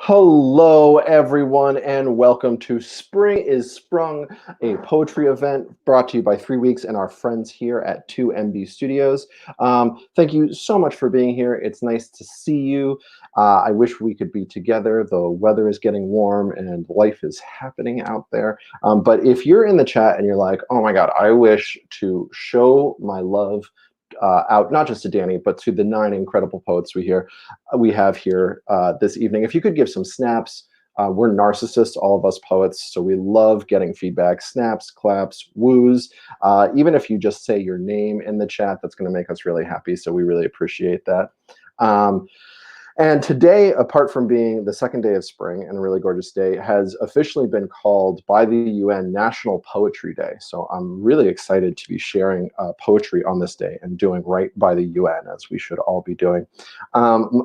Hello, everyone, and welcome to Spring is Sprung, a poetry event brought to you by 3 Weeks and our friends here at 2MB Studios. Thank you so much for being here. It's nice to see you. I wish we could be together. The weather is getting warm and life is happening out there. But if you're in the chat and you're like, oh my God, I wish to show my love out not just to Danny, but to the 9 incredible poets we have here this evening. If you could give some snaps, we're narcissists, all of us poets, so we love getting feedback, snaps, claps, woos. Even if you just say your name in the chat, that's going to make us really happy, so we really appreciate that. And today, apart from being the second day of spring and a really gorgeous day, has officially been called by the UN National Poetry Day. So I'm really excited to be sharing poetry on this day and doing right by the UN, as we should all be doing.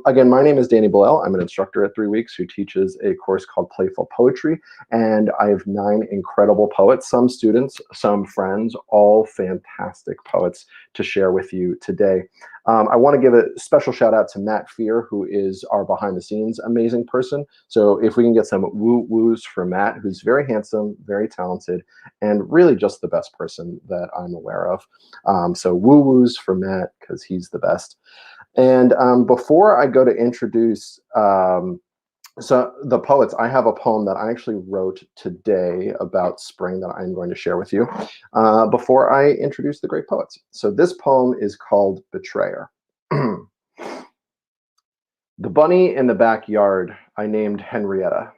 Again, my name is Danny Balel. I'm an instructor at 3 Weeks who teaches a course called Playful Poetry. And I have 9 incredible poets, some students, some friends, all fantastic poets to share with you today. I want to give a special shout out to Matt Fear, who is our behind the scenes amazing person. So if we can get some woo-woos for Matt, who's very handsome, very talented, and really just the best person that I'm aware of. So woo-woos for Matt, because he's the best. And before I go to introduce so the poets, I have a poem that I actually wrote today about spring that I'm going to share with you before I introduce the great poets. So this poem is called Betrayer. The bunny in the backyard I named Henrietta.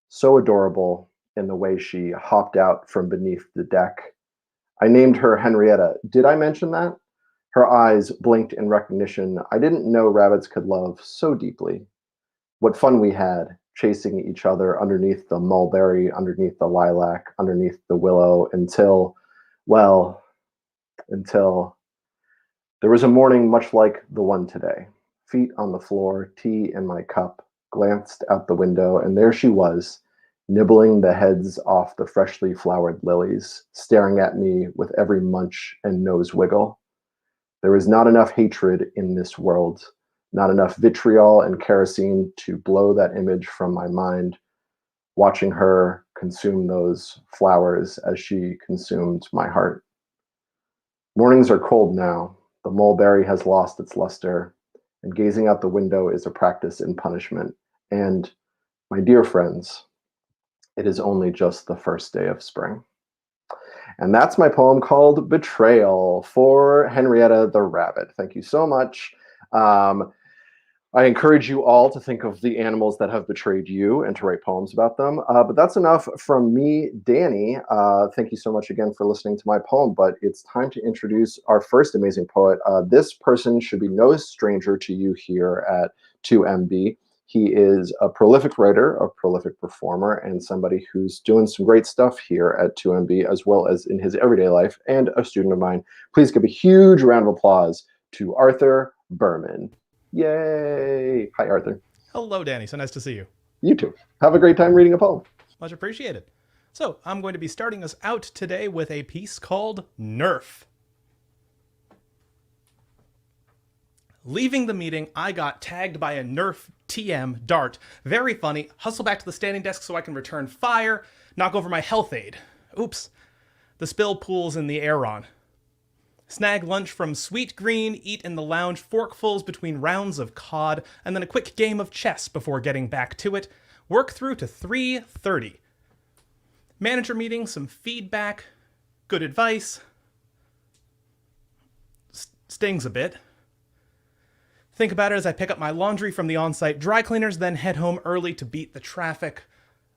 So adorable in the way she hopped out from beneath the deck. I named her Henrietta. Did I mention that? Her eyes blinked in recognition. I didn't know rabbits could love so deeply. What fun we had, chasing each other underneath the mulberry, underneath the lilac, underneath the willow, until there was a morning much like the one today. Feet on the floor, tea in my cup, glanced out the window, and there she was, nibbling the heads off the freshly flowered lilies, staring at me with every munch and nose wiggle. There is not enough hatred in this world. Not enough vitriol and kerosene to blow that image from my mind, watching her consume those flowers as she consumed my heart. Mornings are cold now. The mulberry has lost its luster, and gazing out the window is a practice in punishment. And, my dear friends, it is only just the first day of spring. And that's my poem called Betrayal for Henrietta the Rabbit. Thank you so much. I encourage you all to think of the animals that have betrayed you and to write poems about them. But that's enough from me, Danny. Thank you so much again for listening to my poem. But it's time to introduce our first amazing poet. This person should be no stranger to you here at 2MB. He is a prolific writer, a prolific performer, and somebody who's doing some great stuff here at 2MB, as well as in his everyday life, and a student of mine. Please give a huge round of applause to Arthur Berman. Yay! Hi, Arthur. Hello, Danny. So nice to see you. You too. Have a great time reading a poem. Much appreciated. So I'm going to be starting us out today with a piece called Nerf. Leaving the meeting, I got tagged by a Nerf TM dart. Very funny. Hustle back to the standing desk so I can return fire. Knock over my health aid. Oops. The spill pools in the Aeron. Snag lunch from Sweet Green, eat in the lounge, forkfuls between rounds of cod, and then a quick game of chess before getting back to it. Work through to 3:30. Manager meeting, some feedback, good advice. Stings a bit. Think about it as I pick up my laundry from the on-site dry cleaners, then head home early to beat the traffic.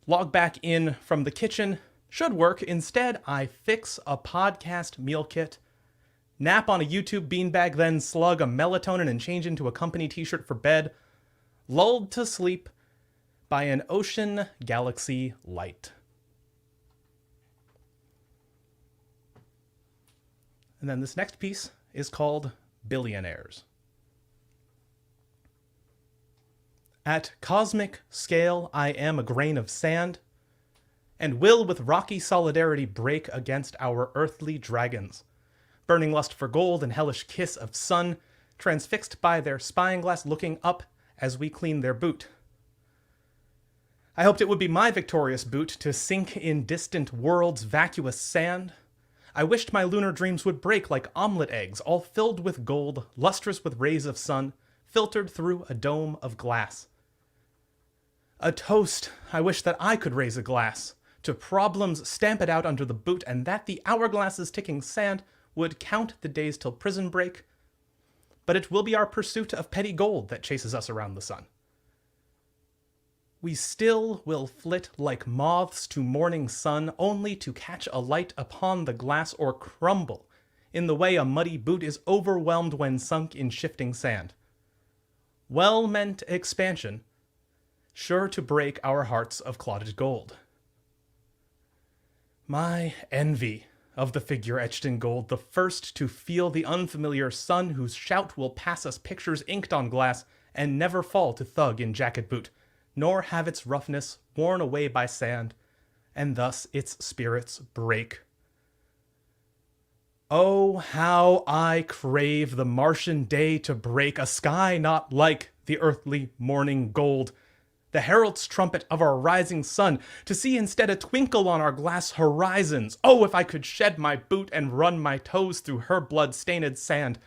Log back in from the kitchen. Should work. Instead, I fix a podcast meal kit. Nap on a YouTube beanbag, then slug a melatonin and change into a company t-shirt for bed. Lulled to sleep by an ocean galaxy light. And then this next piece is called Billionaires. At cosmic scale, I am a grain of sand, and will with rocky solidarity break against our earthly dragons. Burning lust for gold and hellish kiss of sun, transfixed by their spying glass looking up as we clean their boot. I hoped it would be my victorious boot to sink in distant worlds' vacuous sand. I wished my lunar dreams would break like omelet eggs, all filled with gold, lustrous with rays of sun, filtered through a dome of glass. A toast, I wish that I could raise a glass, to problems stamp it out under the boot, and that the hourglass's ticking sand would count the days till prison break. But it will be our pursuit of petty gold that chases us around the sun. We still will flit like moths to morning sun, only to catch a light upon the glass or crumble in the way a muddy boot is overwhelmed when sunk in shifting sand. Well-meant expansion, sure to break our hearts of clotted gold. My envy of the figure etched in gold, the first to feel the unfamiliar sun whose shout will pass us pictures inked on glass and never fall to thug in jacket boot, nor have its roughness worn away by sand, and thus its spirits break. Oh, how I crave the Martian day to break, a sky not like the earthly morning gold, the herald's trumpet of our rising sun, to see instead a twinkle on our glass horizons. Oh, if I could shed my boot and run my toes through her blood-stained sand.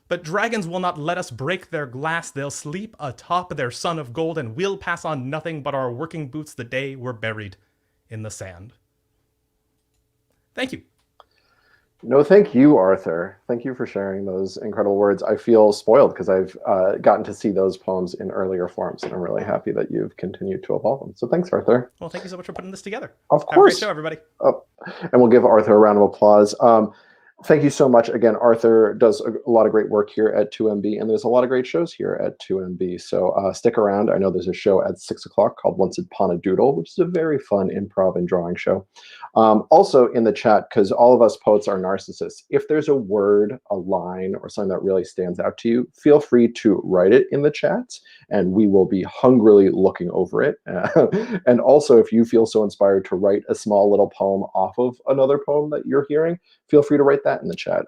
But dragons will not let us break their glass. They'll sleep atop their sun of gold, and we'll pass on nothing but our working boots the day we're buried in the sand. Thank you. No, thank you, Arthur. Thank you for sharing those incredible words. I feel spoiled because I've gotten to see those poems in earlier forms, and I'm really happy that you've continued to evolve them. So thanks, Arthur. Well, thank you so much for putting this together. Of course. Have a great show, everybody. Oh, and we'll give Arthur a round of applause. Thank you so much. Again, Arthur does a lot of great work here at 2MB, and there's a lot of great shows here at 2MB. So stick around. I know there's a show at 6 o'clock called Once Upon a Doodle, which is a very fun improv and drawing show. Also in the chat, because all of us poets are narcissists, if there's a word, a line, or something that really stands out to you, feel free to write it in the chat, and we will be hungrily looking over it. And also, if you feel so inspired to write a small little poem off of another poem that you're hearing, feel free to write that in the chat.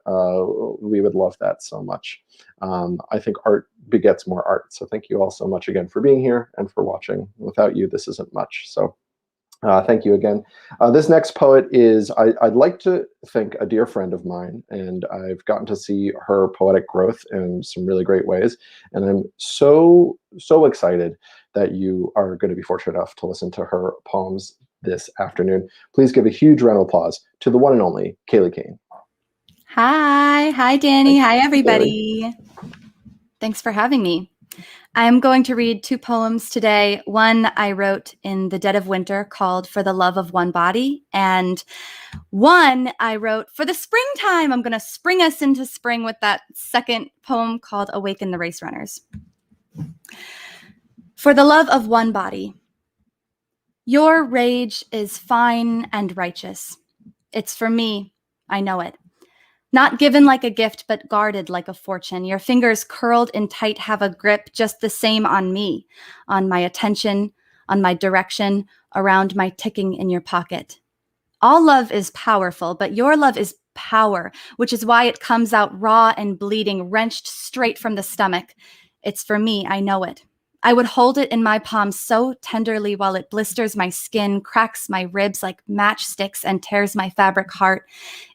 We would love that so much. I think art begets more art. So thank you all so much again for being here and for watching. Without you, this isn't much. So thank you again. This next poet is, I'd like to thank a dear friend of mine, and I've gotten to see her poetic growth in some really great ways. And I'm so excited that you are going to be fortunate enough to listen to her poems this afternoon. Please give a huge round of applause to the one and only Kayla Kane. Hi, Danny. Hi, everybody. Thanks for having me. I'm going to read two poems today. One I wrote in the dead of winter called For the Love of One Body, and one I wrote for the springtime. I'm going to spring us into spring with that second poem called Awaken the Race Runners. For the love of one body. Your rage is fine and righteous. It's for me, I know it. Not given like a gift, but guarded like a fortune. Your fingers curled in tight have a grip just the same on me, on my attention, on my direction, around my ticking in your pocket. All love is powerful, but your love is power, which is why it comes out raw and bleeding, wrenched straight from the stomach. It's for me, I know it. I would hold it in my palm so tenderly while it blisters my skin, cracks my ribs like matchsticks, and tears my fabric heart.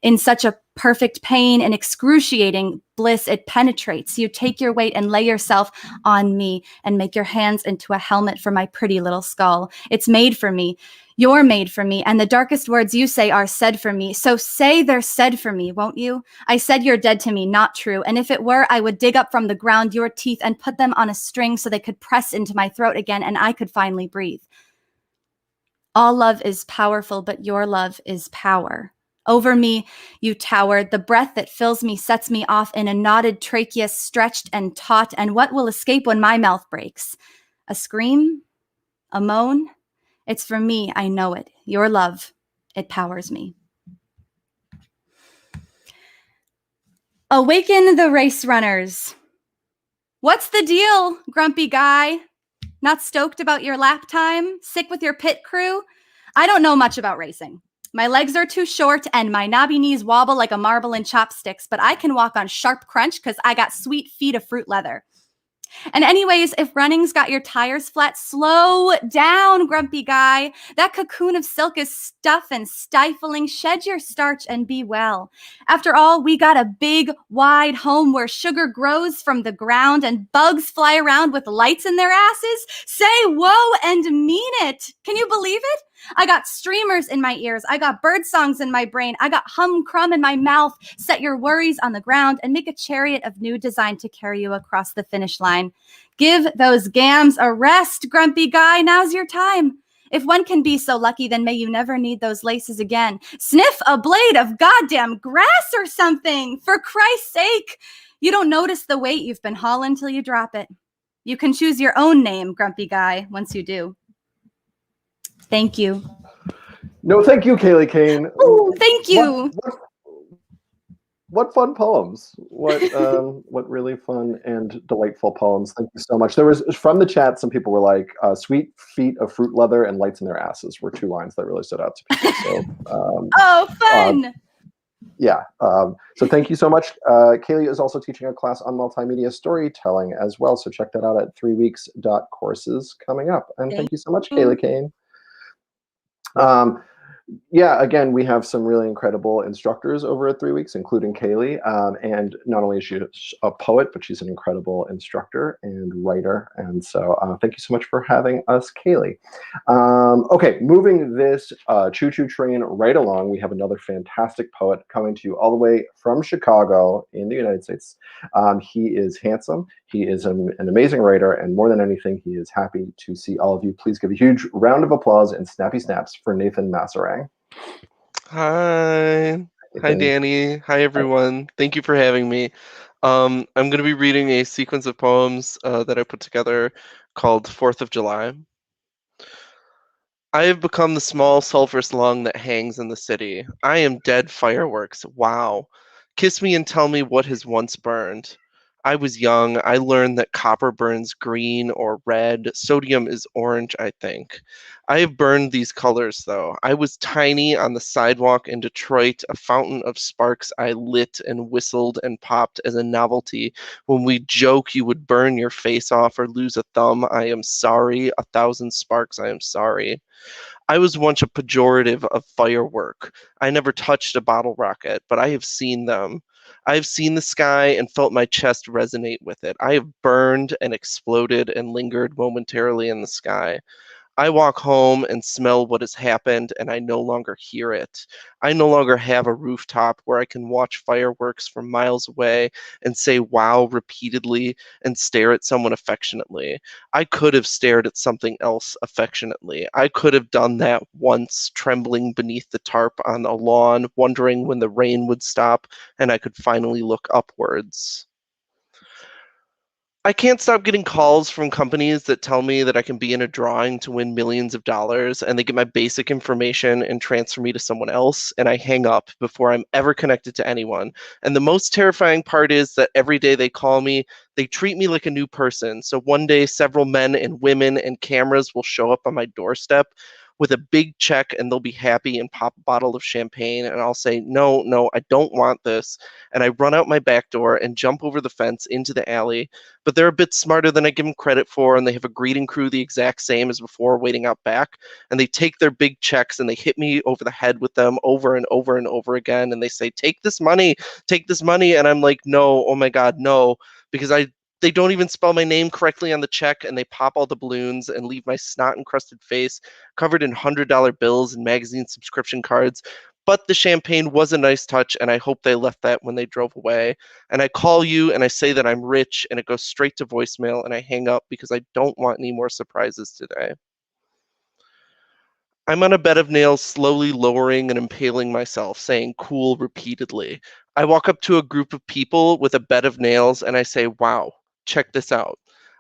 In such a perfect pain and excruciating bliss, it penetrates. You take your weight and lay yourself on me and make your hands into a helmet for my pretty little skull. It's made for me. You're made for me, and the darkest words you say are said for me. So say they're said for me, won't you? I said you're dead to me, not true. And if it were, I would dig up from the ground your teeth and put them on a string so they could press into my throat again and I could finally breathe. All love is powerful, but your love is power. Over me, you tower. The breath that fills me sets me off in a knotted trachea, stretched and taut. And what will escape when my mouth breaks? A scream? A moan? It's for me, I know it. Your love, it powers me. Awaken the race runners. What's the deal, grumpy guy? Not stoked about your lap time? Sick with your pit crew? I don't know much about racing. My legs are too short and my knobby knees wobble like a marble in chopsticks, but I can walk on sharp crunch because I got sweet feet of fruit leather. And anyways, if running's got your tires flat, slow down, grumpy guy. That cocoon of silk is stuff and stifling. Shed your starch and be well. After all, we got a big, wide home where sugar grows from the ground and bugs fly around with lights in their asses. Say whoa and mean it. Can you believe it? I got streamers in my ears. I got bird songs in my brain. I got crumb in my mouth. Set your worries on the ground and make a chariot of new design to carry you across the finish line. Give those gams a rest, grumpy guy. Now's your time. If one can be so lucky, then may you never need those laces again. Sniff a blade of goddamn grass or something. For Christ's sake, you don't notice the weight you've been hauling till you drop it. You can choose your own name, grumpy guy, once you do. Thank you. No, thank you, Kayla Kane. Oh, thank you. What fun poems. What really fun and delightful poems. Thank you so much. There was, from the chat, some people were like, sweet feet of fruit leather and lights in their asses were 2 lines that really stood out to people. So, oh, fun. Yeah. So thank you so much. Kayla is also teaching a class on multimedia storytelling as well. So check that out at 3weeks.courses coming up. And thank you so much, Kayla Kane. Yeah, again, we have some really incredible instructors over at 3 weeks, including Kaylee. And not only is she a poet, but she's an incredible instructor and writer. And so thank you so much for having us, Kaylee. Okay, moving this choo-choo train right along, we have another fantastic poet coming to you all the way from Chicago in the United States. He is handsome. He is an amazing writer. And more than anything, he is happy to see all of you. Please give a huge round of applause and snappy snaps for Nathan Masserang. Hi. Hi, Danny. Hi, everyone. Thank you for having me. I'm going to be reading a sequence of poems that I put together called 4th of July. I have become the small sulfurous lung that hangs in the city. I am dead fireworks. Wow. Kiss me and tell me what has once burned. I was young. I learned that copper burns green or red. Sodium is orange, I think. I have burned these colors, though. I was tiny on the sidewalk in Detroit, a fountain of sparks I lit and whistled and popped as a novelty. When we joke you would burn your face off or lose a thumb, I am sorry. 1,000 sparks, I am sorry. I was once a pejorative of firework. I never touched a bottle rocket, but I have seen them. I have seen the sky and felt my chest resonate with it. I have burned and exploded and lingered momentarily in the sky. I walk home and smell what has happened, and I no longer hear it. I no longer have a rooftop where I can watch fireworks from miles away and say wow repeatedly and stare at someone affectionately. I could have stared at something else affectionately. I could have done that once, trembling beneath the tarp on a lawn, wondering when the rain would stop and I could finally look upwards. I can't stop getting calls from companies that tell me that I can be in a drawing to win millions of dollars, and they get my basic information and transfer me to someone else, and I hang up before I'm ever connected to anyone. And the most terrifying part is that every day they call me, they treat me like a new person. So one day, several men and women and cameras will show up on my doorstep with a big check, and they'll be happy and pop a bottle of champagne, and I'll say, no, I don't want this. And I run out my back door and jump over the fence into the alley. But they're a bit smarter than I give them credit for, and they have a greeting crew the exact same as before waiting out back. And they take their big checks and they hit me over the head with them over and over and over again. And they say, take this money. And I'm like, no, oh my God, no, because they don't even spell my name correctly on the check, and they pop all the balloons and leave my snot-encrusted face covered in $100 bills and magazine subscription cards. But the champagne was a nice touch, and I hope they left that when they drove away. And I call you, and I say that I'm rich, and it goes straight to voicemail, and I hang up because I don't want any more surprises today. I'm on a bed of nails, slowly lowering and impaling myself, saying cool repeatedly. I walk up to a group of people with a bed of nails, and I say, wow, check this out.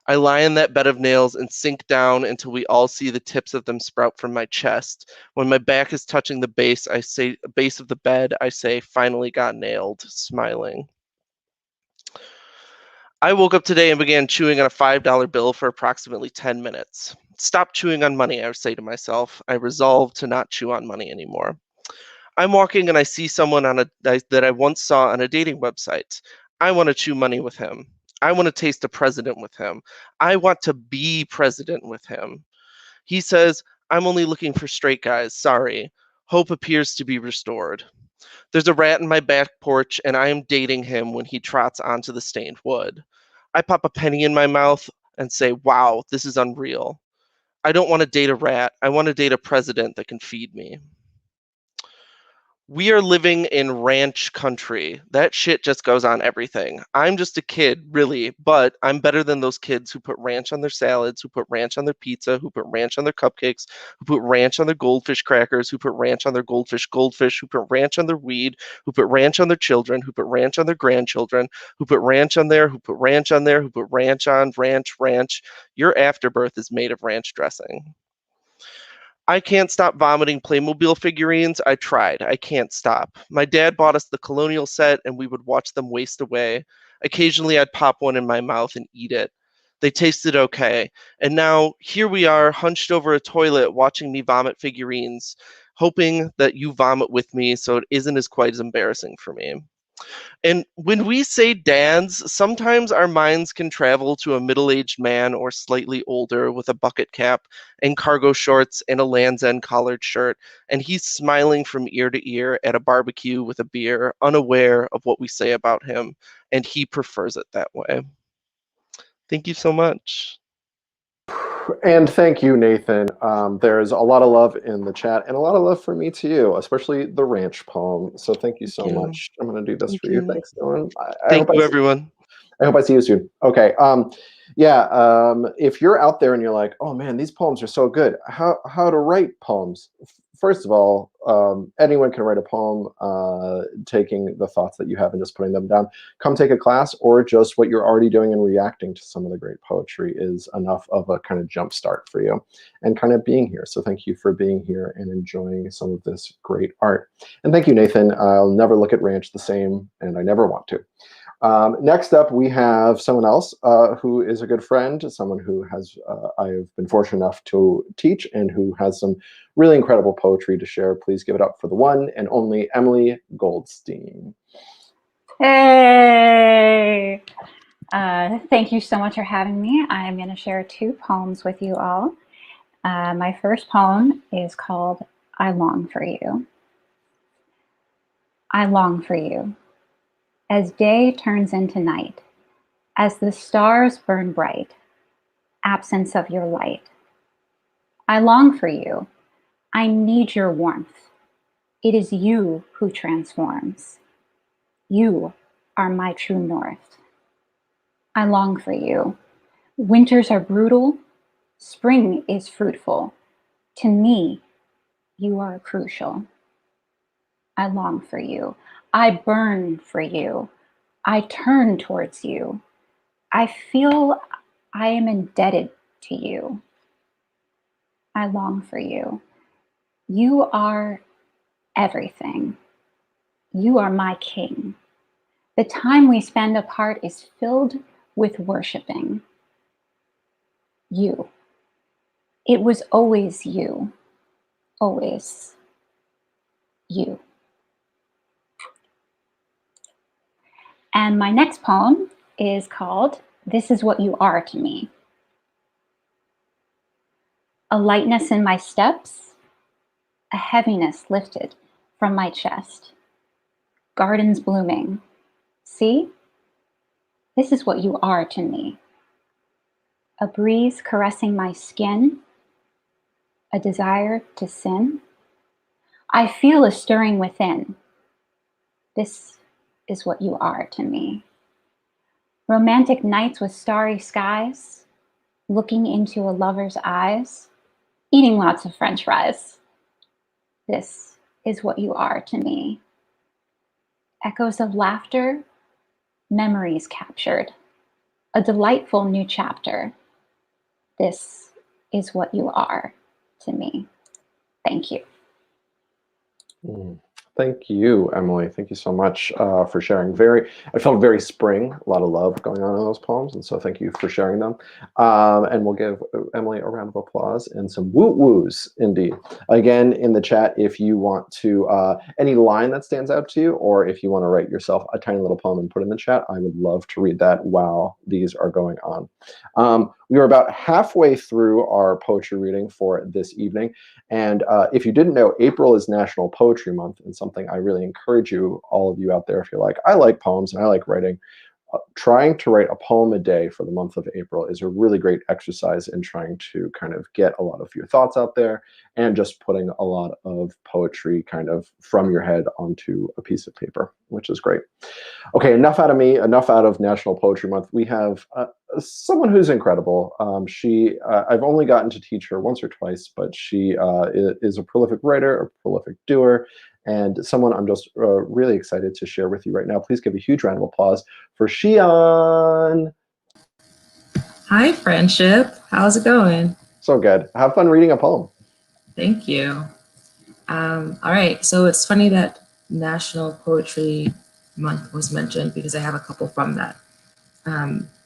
I lie in that bed of nails and sink down until we all see the tips of them sprout from my chest. When my back is touching the base of the bed, I say, finally got nailed, smiling. I woke up today and began chewing on a $5 bill for approximately 10 minutes. Stop chewing on money, I would say to myself. I resolve to not chew on money anymore. I'm walking and I see someone that I once saw on a dating website. I want to chew money with him. I want to taste a president with him. I want to be president with him. He says, I'm only looking for straight guys. Sorry. Hope appears to be restored. There's a rat in my back porch, and I am dating him when he trots onto the stained wood. I pop a penny in my mouth and say, wow, this is unreal. I don't want to date a rat. I want to date a president that can feed me. We are living in ranch country. That shit just goes on everything. I'm just a kid, really, but I'm better than those kids who put ranch on their salads, who put ranch on their pizza, who put ranch on their cupcakes, who put ranch on their goldfish crackers, who put ranch on their goldfish, who put ranch on their weed, who put ranch on their children, who put ranch on their grandchildren, who put ranch on there, who put ranch on there, who put ranch on, ranch. Your afterbirth is made of ranch dressing. I can't stop vomiting Playmobil figurines. I tried. I can't stop. My dad bought us the Colonial set, and we would watch them waste away. Occasionally, I'd pop one in my mouth and eat it. They tasted okay. And now, here we are, hunched over a toilet, watching me vomit figurines, hoping that you vomit with me so it isn't as quite as embarrassing for me. And when we say dads, sometimes our minds can travel to a middle-aged man or slightly older with a bucket cap and cargo shorts and a Land's End collared shirt, and he's smiling from ear to ear at a barbecue with a beer, unaware of what we say about him, and he prefers it that way. Thank you so much. And thank you, Nathan. There's a lot of love in the chat and a lot of love for me to you, especially the ranch poem. So thank you so much. I'm going to do this for you. Thanks, Dylan. Thank you, everyone. I hope I see you soon. Okay. If you're out there and you're like, oh man, these poems are so good. How to write poems? First of all, anyone can write a poem, taking the thoughts that you have and just putting them down. Come take a class, or just what you're already doing and reacting to some of the great poetry is enough of a kind of jump start for you and kind of being here. So thank you for being here and enjoying some of this great art. And thank you, Nathan. I'll never look at ranch the same, and I never want to. Next up, we have someone else who is a good friend, someone who has I've been fortunate enough to teach and who has some really incredible poetry to share. Please give it up for the one and only Emily Goldstein. Hey! Thank you so much for having me. I am going to share 2 poems with you all. My first poem is called I Long for You. I long for you. As day turns into night, as the stars burn bright, absence of your light. I long for you. I need your warmth. It is you who transforms. You are my true north. I long for you. Winters are brutal. Spring is fruitful. To me, you are crucial. I long for you. I burn for you. I turn towards you. I feel I am indebted to you. I long for you. You are everything. You are my king. The time we spend apart is filled with worshiping you. It was always you. Always you. And my next poem is called This Is What You Are to Me. A lightness in my steps, a heaviness lifted from my chest. Gardens blooming. See? This is what you are to me. A breeze caressing my skin, a desire to sin. I feel a stirring within. This is what you are to me. Romantic nights with starry skies, looking into a lover's eyes, eating lots of French fries. This is what you are to me. Echoes of laughter, memories captured, a delightful new chapter. This is what you are to me. Thank you. Thank you, Emily. Thank you so much for sharing. I felt very spring, a lot of love going on in those poems, and so thank you for sharing them. And we'll give Emily a round of applause and some woot woos, indeed. Again, in the chat, if you want to, any line that stands out to you, or if you want to write yourself a tiny little poem and put it in the chat, I would love to read that while these are going on. We are about halfway through our poetry reading for this evening. And if you didn't know, April is National Poetry Month, and something I really encourage you, all of you out there, if you're like, I like poems and I like writing, trying to write a poem a day for the month of April is a really great exercise in trying to kind of get a lot of your thoughts out there and just putting a lot of poetry kind of from your head onto a piece of paper, which is great. Okay, enough out of me, enough out of National Poetry Month. We have someone who's incredible. I've only gotten to teach her once or twice, but she is a prolific writer, a prolific doer, and someone I'm just really excited to share with you right now. Please give a huge round of applause for Xian. Hi, friendship. How's it going? So good. Have fun reading a poem. Thank you. All right. So it's funny that National Poetry Month was mentioned because I have a couple from that.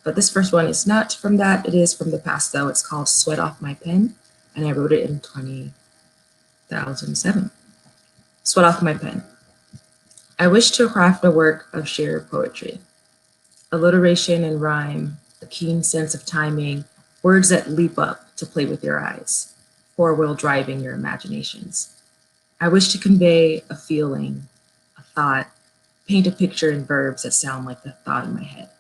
But this first one is not from that. It is from the past, though. It's called Sweat Off My Pen, and I wrote it in 2007. Sweat off my pen. I wish to craft a work of sheer poetry. Alliteration and rhyme, a keen sense of timing, words that leap up to play with your eyes, four-wheel driving your imaginations. I wish to convey a feeling, a thought, paint a picture in verbs that sound like the thought in my head.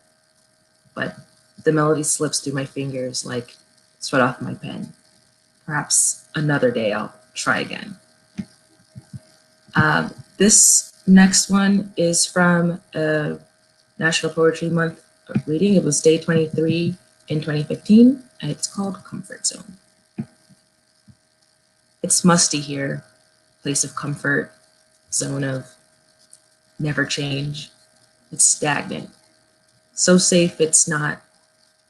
But the melody slips through my fingers like sweat off my pen. Perhaps another day I'll try again. This next one is from National Poetry Month reading. It was day 23 in 2015, and it's called Comfort Zone. It's musty here, place of comfort, zone of never change. It's stagnant, so safe it's not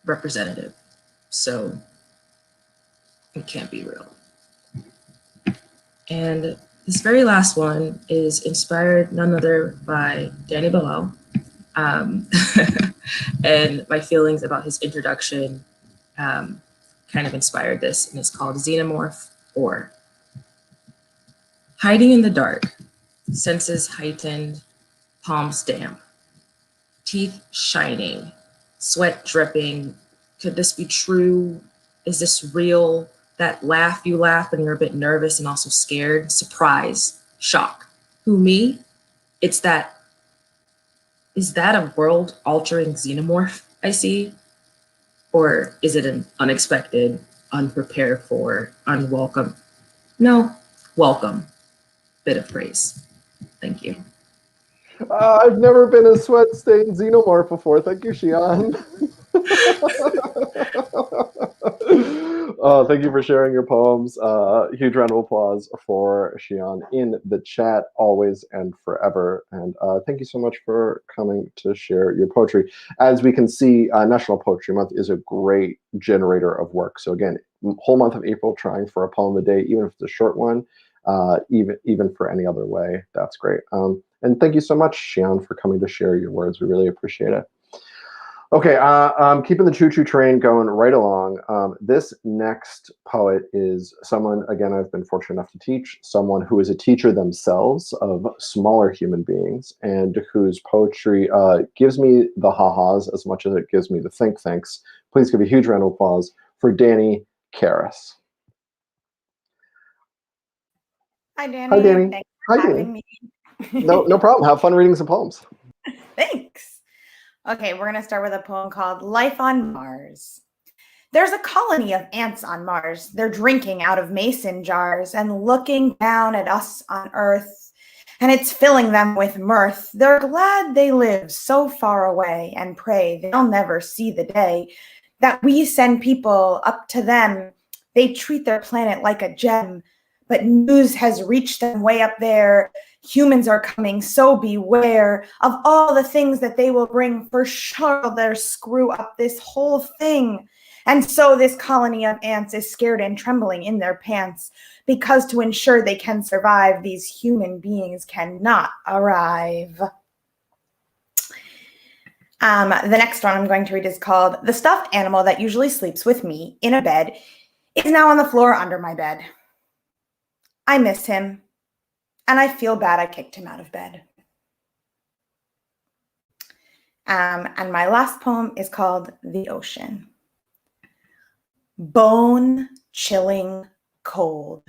representative, so it can't be real. And this very last one is inspired none other by Danny Balel. And my feelings about his introduction kind of inspired this, and it's called Xenomorph or hiding in the dark, senses heightened, palms damp, teeth shining, sweat dripping. Could this be true? Is this real? That laugh you laugh when you're a bit nervous and also scared, surprise, shock. Who, me? It's that, is that a world-altering xenomorph I see? Or is it an unexpected, unprepared for, unwelcome? No, welcome. Bit of praise. Thank you. I've never been a sweat-stained xenomorph before. Thank you, Xian. Thank you for sharing your poems. Huge round of applause for Xian in the chat, always and forever. And thank you so much for coming to share your poetry. As we can see, National Poetry Month is a great generator of work. So again, whole month of April trying for a poem a day, even if it's a short one, even for any other way, that's great. And thank you so much, Xian, for coming to share your words. We really appreciate it. Okay, keeping the choo-choo train going right along. This next poet is someone, again, I've been fortunate enough to teach, someone who is a teacher themselves of smaller human beings and whose poetry gives me the ha-has as much as it gives me the thanks. Please give a huge round of applause for Danny Karras. Hi, Danny. Hi, Danny. Thanks for having me. No problem. Have fun reading some poems. Thanks. Okay, we're going to start with a poem called Life on Mars. There's a colony of ants on Mars. They're drinking out of mason jars and looking down at us on Earth, and it's filling them with mirth. They're glad they live so far away and pray they'll never see the day that we send people up to them. They treat their planet like a gem, but news has reached them way up there. Humans are coming, so beware of all the things that they will bring. For sure, they'll screw up this whole thing. And so this colony of ants is scared and trembling in their pants, because to ensure they can survive, these human beings cannot arrive. The next one I'm going to read is called "The Stuffed Animal That Usually Sleeps With Me in a Bed is Now on the Floor Under My Bed. I miss him, and I feel bad I kicked him out of bed." And my last poem is called "The Ocean." Bone-chilling cold.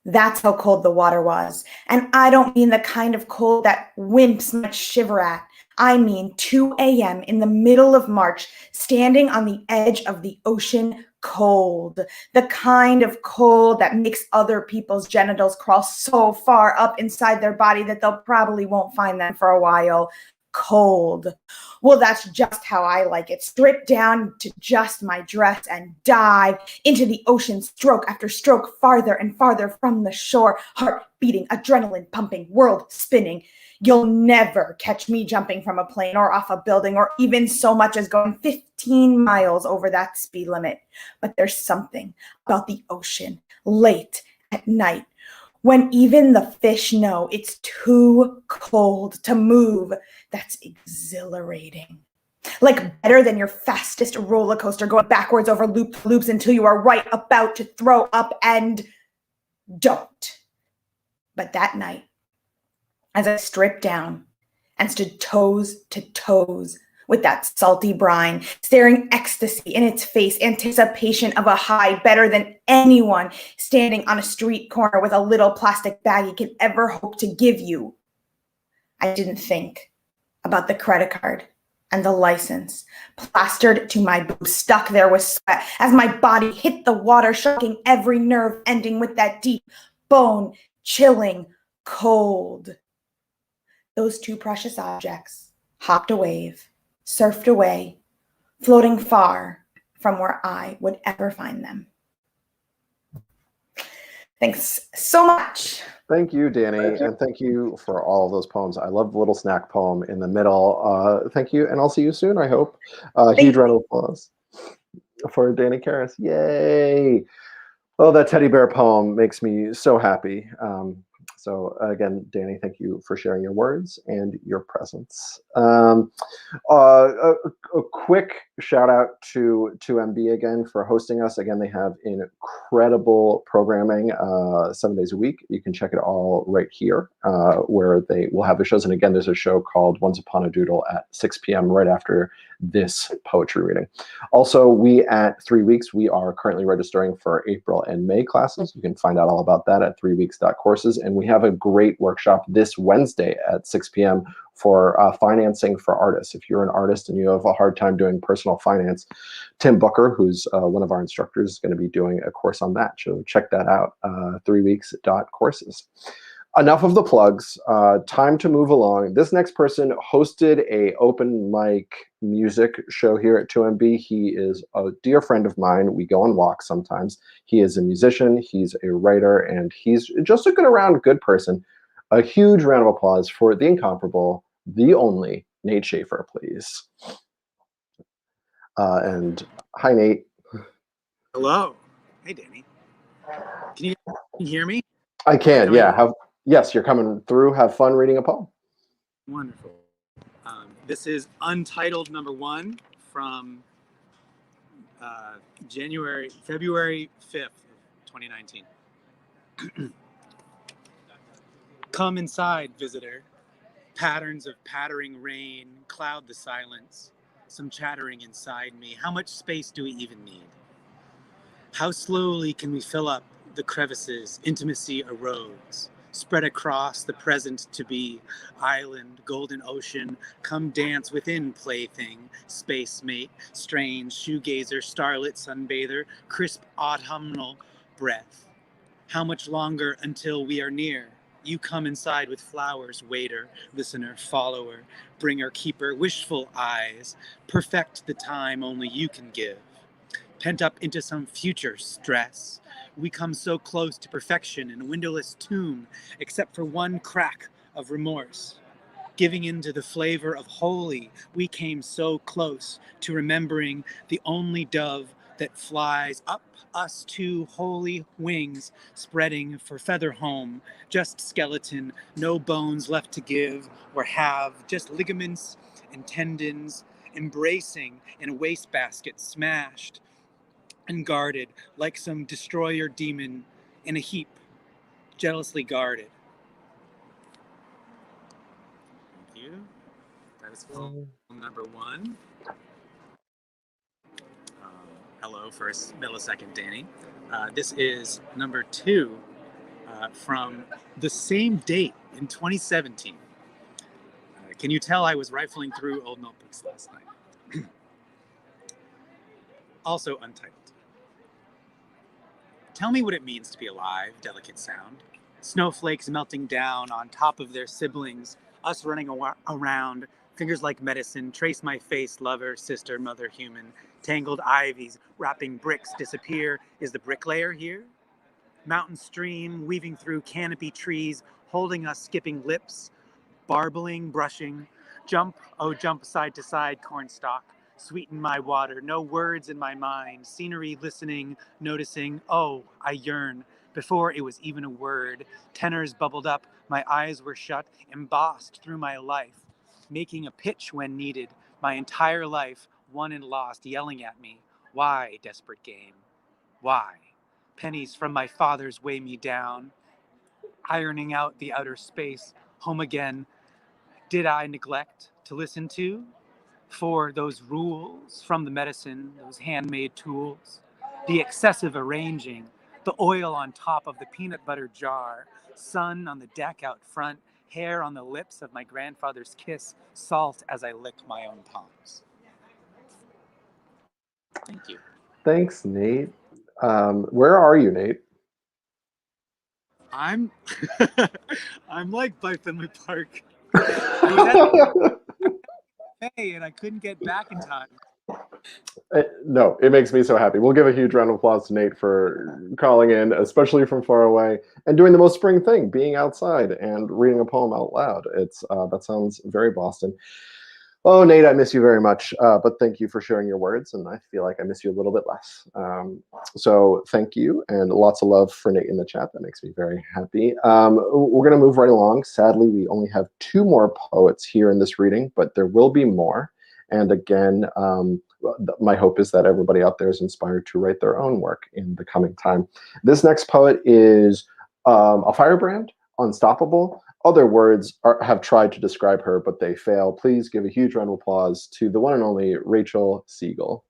That's how cold the water was. And I don't mean the kind of cold that wimps might shiver at. I mean 2 a.m. in the middle of March, standing on the edge of the ocean cold. The kind of cold that makes other people's genitals crawl so far up inside their body that they'll probably won't find them for a while. Cold. Well, that's just how I like it. Strip down to just my dress and dive into the ocean, stroke after stroke, farther and farther from the shore, heart beating, adrenaline pumping, world spinning. You'll never catch me jumping from a plane or off a building or even so much as going 15 miles over that speed limit. But there's something about the ocean late at night, when even the fish know it's too cold to move, that's exhilarating. Like better than your fastest roller coaster going backwards over loops until you are right about to throw up and don't. But that night, as I stripped down and stood toes to toes with that salty brine, staring ecstasy in its face, anticipation of a high better than anyone standing on a street corner with a little plastic baggie can ever hope to give you, I didn't think about the credit card and the license plastered to my boob, stuck there with sweat as my body hit the water, shocking every nerve, ending with that deep, bone-chilling cold. Those two precious objects hopped a wave, surfed away, floating far from where I would ever find them. Thanks so much. Thank you, Danny, and thank you for all of those poems. I love the little snack poem in the middle. Thank you, and I'll see you soon, I hope. Huge round of applause for Danny Karras. Yay! Oh, that teddy bear poem makes me so happy. So again, Danny, thank you for sharing your words and your presence. A quick shout out to 2MB again for hosting us. Again, they have incredible programming 7 days a week. You can check it all right here where they will have the shows. And again, there's a show called Once Upon a Doodle at 6 p.m. right after this poetry reading. Also, we at 3 Weeks, we are currently registering for April and May classes. You can find out all about that at 3weeks.courses. And we have a great workshop this Wednesday at 6 p.m. for financing for artists. If you're an artist and you have a hard time doing personal finance, Tim Booker, who's one of our instructors, is going to be doing a course on that. So check that out, 3weeks.courses. Enough of the plugs. Time to move along. This next person hosted a open mic music show here at 2MB. He is a dear friend of mine. We go on walks sometimes. He is a musician, he's a writer, and he's just a good around good person. A huge round of applause for the incomparable, the only Nate Schaefer, please. And hi, Nate. Hello. Hey, Danny. Can you hear me? I can, yeah. Yes, you're coming through. Have fun reading a poem. Wonderful. This is Untitled #1 from February 5th, 2019. Come inside, visitor. Patterns of pattering rain cloud the silence. Some chattering inside me. How much space do we even need? How slowly can we fill up the crevices? Intimacy erodes. Spread across the present to be, island, golden ocean, come dance within plaything, space mate, strange, shoegazer, starlit sunbather, crisp autumnal breath. How much longer until we are near? You come inside with flowers, waiter, listener, follower, bringer, keeper, wishful eyes, perfect the time only you can give. Pent up into some future stress. We come so close to perfection in a windowless tomb, except for one crack of remorse. Giving into the flavor of holy, we came so close to remembering the only dove that flies up us two holy wings, spreading for feather home, just skeleton, no bones left to give or have, just ligaments and tendons, embracing in a wastebasket, smashed and guarded like some destroyer demon in a heap, jealously guarded. Thank you. That is poem number 1. Hello for a millisecond, Danny. This is number 2 from the same date in 2017. Can you tell I was rifling through old notebooks last night? Also untitled. Tell me what it means to be alive, delicate sound. Snowflakes melting down on top of their siblings, us running around, fingers like medicine, trace my face, lover, sister, mother, human, tangled ivies, wrapping bricks disappear. Is the bricklayer here? Mountain stream, weaving through canopy trees, holding us, skipping lips, barbling, brushing, jump, oh jump side to side, cornstalk, sweeten my water, no words in my mind, scenery listening, noticing, oh, I yearn, before it was even a word, tenors bubbled up, my eyes were shut, embossed through my life, making a pitch when needed, my entire life, won and lost, yelling at me, why, desperate game, why? Pennies from my father's weigh me down, ironing out the outer space, home again. Did I neglect to listen to? For those rules from the medicine, those handmade tools, the excessive arranging, the oil on top of the peanut butter jar, sun on the deck out front, hair on the lips of my grandfather's kiss, salt as I lick my own palms. Thank you. Thanks, Nate. Where are you, Nate? I'm like by Fenway Park. Hey, and I couldn't get back in time. No, it makes me so happy. We'll give a huge round of applause to Nate for calling in, especially from far away, and doing the most spring thing, being outside and reading a poem out loud. It's that sounds very Boston. Oh, Nate, I miss you very much, but thank you for sharing your words, and I feel like I miss you a little bit less. So thank you, and lots of love for Nate in the chat. That makes me very happy. We're going to move right along. Sadly, we only have 2 more poets here in this reading, but there will be more. And again, my hope is that everybody out there is inspired to write their own work in the coming time. This next poet is a firebrand, unstoppable. Other words have tried to describe her, but they fail. Please give a huge round of applause to the one and only Rachel Siegel.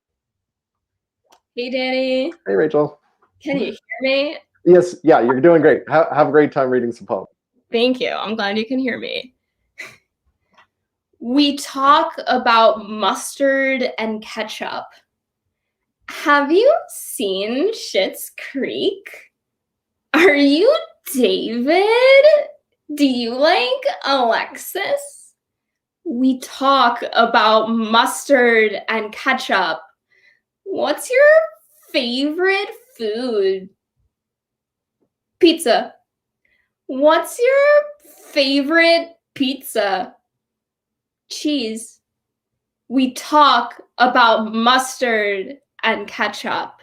Hey, Danny. Hey, Rachel. Can you hear me? Yes, yeah, you're doing great. Have a great time reading some poems. Thank you. I'm glad you can hear me. We talk about mustard and ketchup. Have you seen Schitt's Creek? Are you David? Do you like Alexis? We talk about mustard and ketchup. What's your favorite food? Pizza. What's your favorite pizza? Cheese. We talk about mustard and ketchup.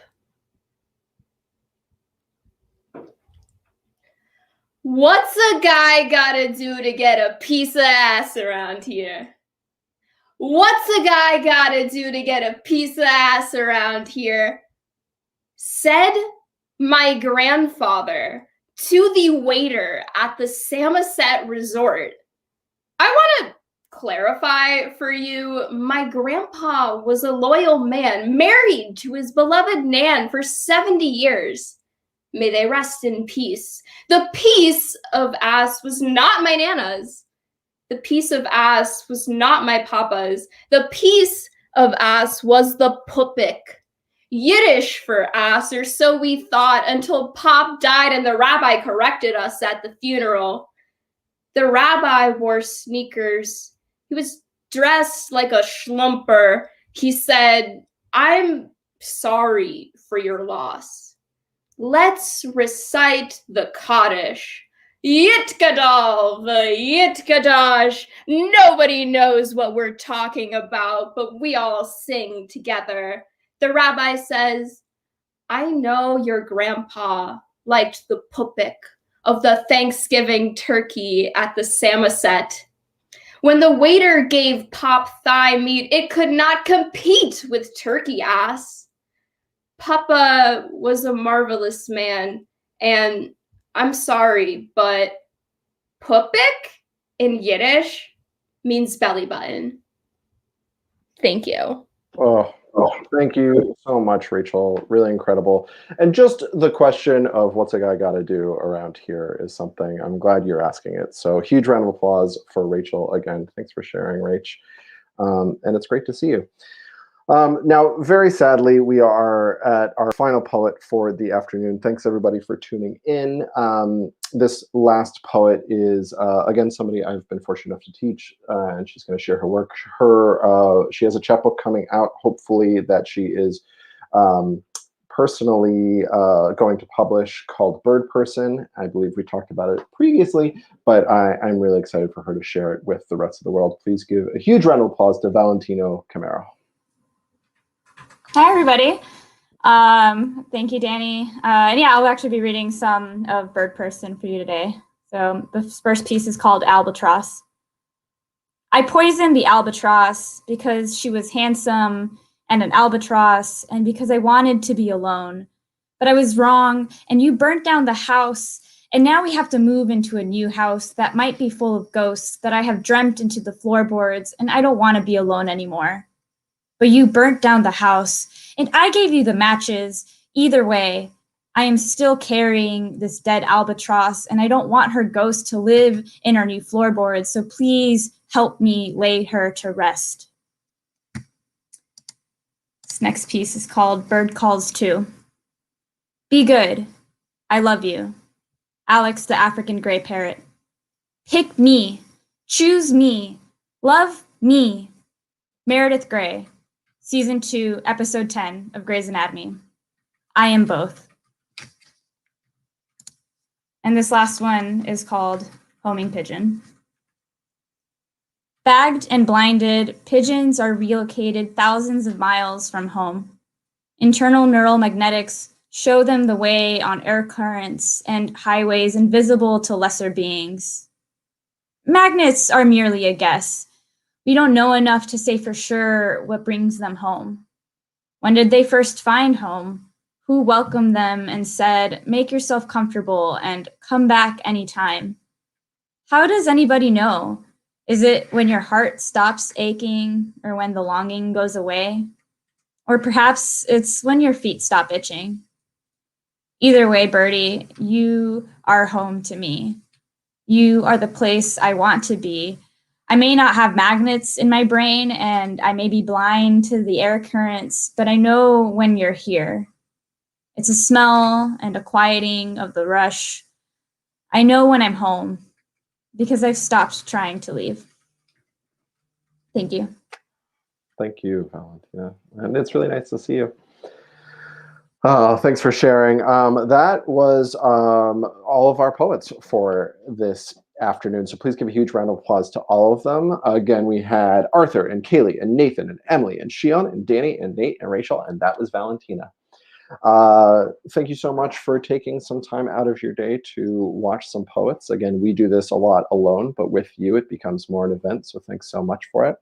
What's a guy gotta do to get a piece of ass around here? What's a guy gotta do to get a piece of ass around here? Said my grandfather to the waiter at the Samoset Resort. I want to clarify for you, my grandpa was a loyal man, married to his beloved Nan for 70 years. May they rest in peace. The piece of ass was not my Nana's. The piece of ass was not my papa's. The piece of ass was the pupik. Yiddish for ass, or so we thought, until Pop died and the rabbi corrected us at the funeral. The rabbi wore sneakers. He was dressed like a schlumper. He said, "I'm sorry for your loss. Let's recite the Kaddish. Yitkadal, the Yitkadash." Nobody knows what we're talking about, but we all sing together. The rabbi says, I know your grandpa liked the pupik of the Thanksgiving turkey at the Samoset. When the waiter gave Pop thigh meat, it could not compete with turkey ass. Papa was a marvelous man, and I'm sorry, but pupik in Yiddish means belly button. Thank you. Oh, thank you so much, Rachel. Really incredible. And just the question of what's a guy got to do around here is something I'm glad you're asking it. So huge round of applause for Rachel. Again, thanks for sharing, Rach. And it's great to see you. Now, very sadly, we are at our final poet for the afternoon. Thanks, everybody, for tuning in. This last poet is, again, somebody I've been fortunate enough to teach, and she's going to share her work. She has a chapbook coming out, hopefully, that she is personally going to publish, called Bird Person. I believe we talked about it previously, but I'm really excited for her to share it with the rest of the world. Please give a huge round of applause to Valentino Camaro. Hi, everybody. Thank you, Danny. And yeah, I'll actually be reading some of Bird Person for you today. So the first piece is called Albatross. I poisoned the albatross because she was handsome and an albatross, and because I wanted to be alone. But I was wrong, and you burnt down the house, and now we have to move into a new house that might be full of ghosts that I have dreamt into the floorboards, and I don't want to be alone anymore. But you burnt down the house, and I gave you the matches. Either way, I am still carrying this dead albatross, and I don't want her ghost to live in our new floorboards, so please help me lay her to rest. This next piece is called Bird Calls 2. Be good. I love you. Alex the African Gray Parrot. Pick me. Choose me. Love me. Meredith Grey. Season 2, Episode 10 of Grey's Anatomy. I am both. And this last one is called Homing Pigeon. Bagged and blinded, pigeons are relocated thousands of miles from home. Internal neural magnetics show them the way on air currents and highways invisible to lesser beings. Magnets are merely a guess. We don't know enough to say for sure what brings them home. When did they first find home? Who welcomed them and said, make yourself comfortable and come back anytime? How does anybody know? Is it when your heart stops aching or when the longing goes away? Or perhaps it's when your feet stop itching. Either way, Birdie, you are home to me. You are the place I want to be. I may not have magnets in my brain and I may be blind to the air currents, but I know when you're here. It's a smell and a quieting of the rush. I know when I'm home because I've stopped trying to leave. Thank you. Thank you, Valentina. And it's really nice to see you. Thanks for sharing. That was all of our poets for this afternoon. So please give a huge round of applause to all of them. Again, we had Arthur and Kaylee and Nathan and Emily and Shion and Danny and Nate and Rachel, and that was Valentina. Thank you so much for taking some time out of your day to watch some poets. Again, we do this a lot alone, but with you, it becomes more an event. So thanks so much for it.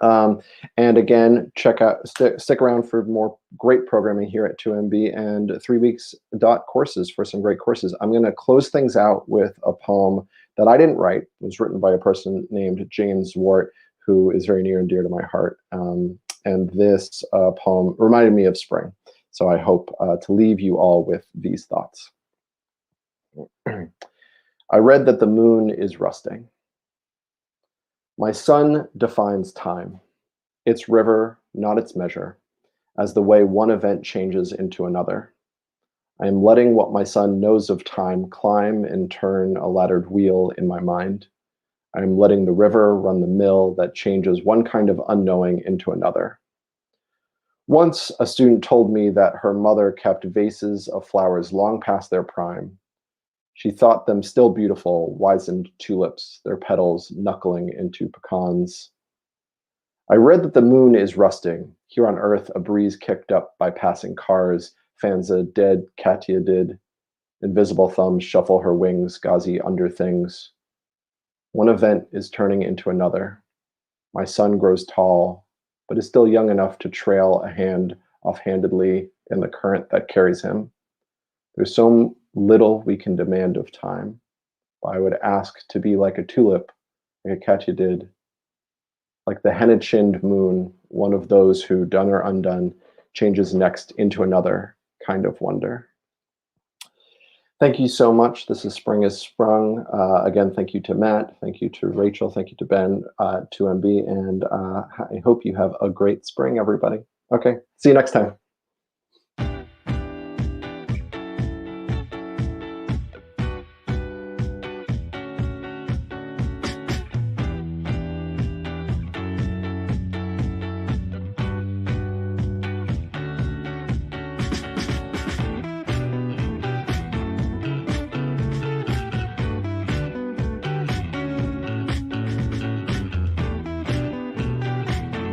And again, stick around for more great programming here at 2MB and 3weeks.courses for some great courses. I'm going to close things out with a poem that I didn't write. It was written by a person named James Wart, who is very near and dear to my heart. And this poem reminded me of spring. So I hope to leave you all with these thoughts. I read that the moon is rusting. My sun defines time, its river, not its measure, as the way one event changes into another. I am letting what my sun knows of time climb and turn a laddered wheel in my mind. I am letting the river run the mill that changes one kind of unknowing into another. Once a student told me that her mother kept vases of flowers long past their prime. She thought them still beautiful, wizened tulips, their petals knuckling into pecans. I read that the moon is rusting. Here on Earth, a breeze kicked up by passing cars fans a dead Katya. Invisible thumbs shuffle her wings, gauzy under things. One event is turning into another. My son grows tall, but is still young enough to trail a hand offhandedly in the current that carries him. There's so little we can demand of time. I would ask to be like a tulip, like a Katya, like the henna-chinned moon, one of those who, done or undone, changes next into another kind of wonder. Thank you so much. This is Spring is Sprung. Again, thank you to Matt. Thank you to Rachel. Thank you to Ben, 2MB. And I hope you have a great spring, everybody. Okay, see you next time.